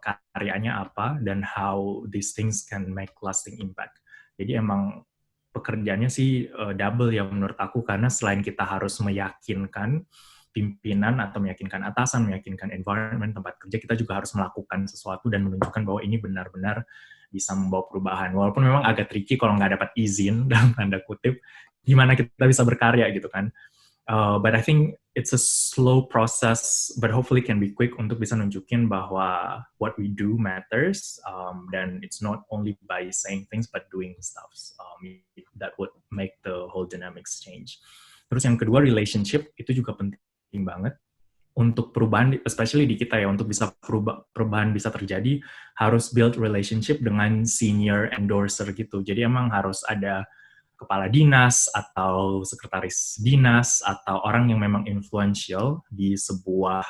karyanya apa, dan how these things can make lasting impact. Jadi emang pekerjaannya sih double ya menurut aku, karena selain kita harus meyakinkan pimpinan atau meyakinkan atasan, meyakinkan environment tempat kerja, kita juga harus melakukan sesuatu dan menunjukkan bahwa ini benar-benar bisa membawa perubahan. Walaupun memang agak tricky kalau nggak dapat izin, dalam tanda kutip, gimana kita bisa berkarya gitu kan. But I think it's a slow process, but hopefully can be quick untuk bisa nunjukin bahwa what we do matters, dan it's not only by saying things but doing stuff that would make the whole dynamics change. Terus yang kedua, relationship itu juga penting banget untuk perubahan, especially di kita ya, untuk bisa perubahan bisa terjadi, harus build relationship dengan senior endorser gitu. Jadi emang harus ada kepala dinas atau sekretaris dinas atau orang yang memang influential di sebuah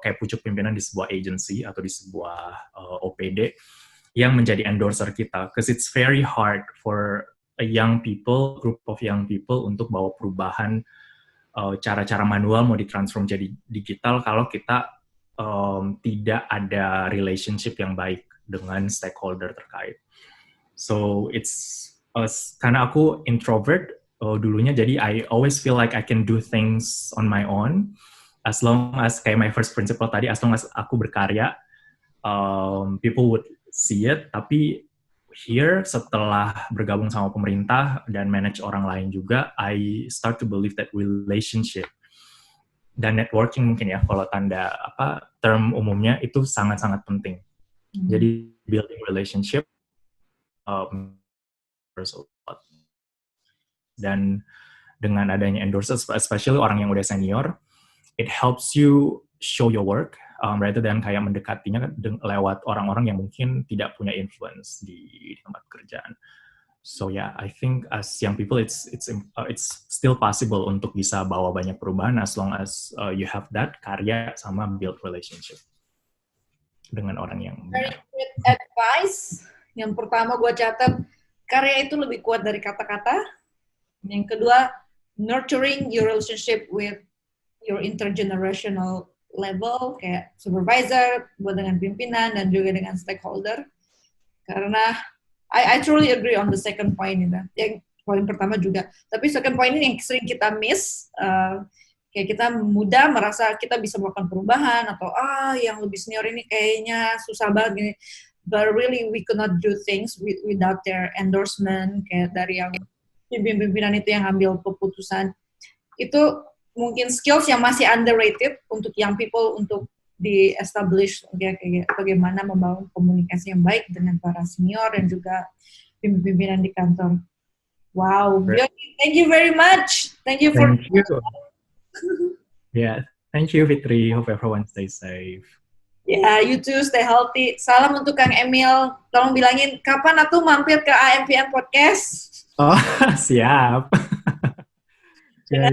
kayak pucuk pimpinan di sebuah agency atau di sebuah OPD yang menjadi endorser kita. Because it's very hard for a group of young people untuk bawa perubahan cara-cara manual mau ditransform jadi digital kalau kita tidak ada relationship yang baik dengan stakeholder terkait. So karena aku introvert dulunya, jadi I always feel like I can do things on my own as long as kayak my first principle tadi, as long as aku berkarya, people would see it. Tapi here setelah bergabung sama pemerintah dan manage orang lain juga, I start to believe that relationship dan networking mungkin ya kalau term umumnya itu sangat-sangat penting. Jadi building relationship dan dengan adanya endorsers, especially orang yang udah senior, it helps you show your work rather than kayak mendekatinya lewat orang-orang yang mungkin tidak punya influence di tempat kerjaan. So yeah, I think as young people it's still possible untuk bisa bawa banyak perubahan as long as you have that karya sama build relationship dengan orang yang very good advice. Yang pertama gue catat, karya itu lebih kuat dari kata-kata. Yang kedua, nurturing your relationship with your intergenerational level, kayak supervisor, buat dengan pimpinan, dan juga dengan stakeholder. Karena I truly agree on the second point itu. Yang poin pertama juga. Tapi second point ini yang sering kita miss, kayak kita muda merasa kita bisa melakukan perubahan, atau yang lebih senior ini kayaknya susah banget gini. But really we could not do things without their endorsement, kayak dari yang pimpinan itu yang ambil keputusan. Itu mungkin skills yang masih underrated untuk young people untuk di-establish kayak bagaimana membangun komunikasi yang baik dengan para senior dan juga pimpinan di kantor. Wow, thank you very much. Thank you. Yeah, thank you Fitri. Hope everyone stays safe. Ya, you too, stay healthy. Salam untuk Kang Emil. Tolong bilangin, kapan aku mampir ke AMPN Podcast? Oh, siap. Ya.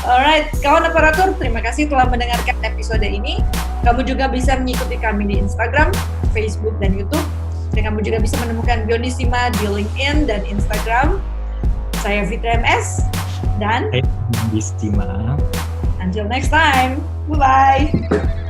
Alright, kawan aparatur, terima kasih telah mendengarkan episode ini. Kamu juga bisa mengikuti kami di Instagram, Facebook, dan YouTube. Dan kamu juga bisa menemukan Bionissima di LinkedIn dan Instagram. Saya Fitri MS, dan Bionissima. Until next time, bye-bye.